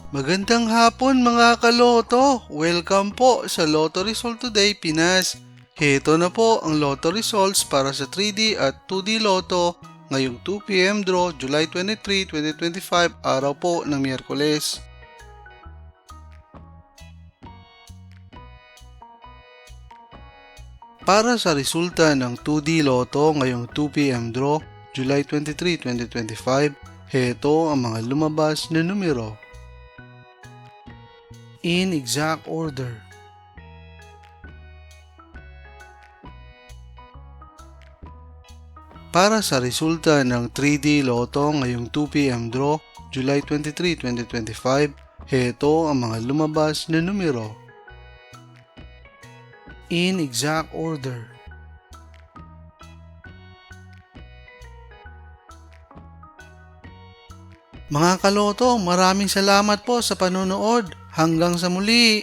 Magandang hapon mga kaloto! Welcome po sa Lotto Result Today Pinas. Heto na po ang Lotto Results para sa 3D at 2D Lotto ngayong 2 p.m. draw July 23, 2025, araw po ng Miyerkules. Para sa resulta ng 2D Lotto ngayong 2 p.m. draw July 23, 2025, heto ang mga lumabas na numero. In exact order. Para sa resulta ng 3D Lotto ngayong 2 p.m. draw July 23, 2025, heto ang mga lumabas na numero. In exact order. Mga kaloto, maraming salamat po sa panonood. Hanggang sa muli!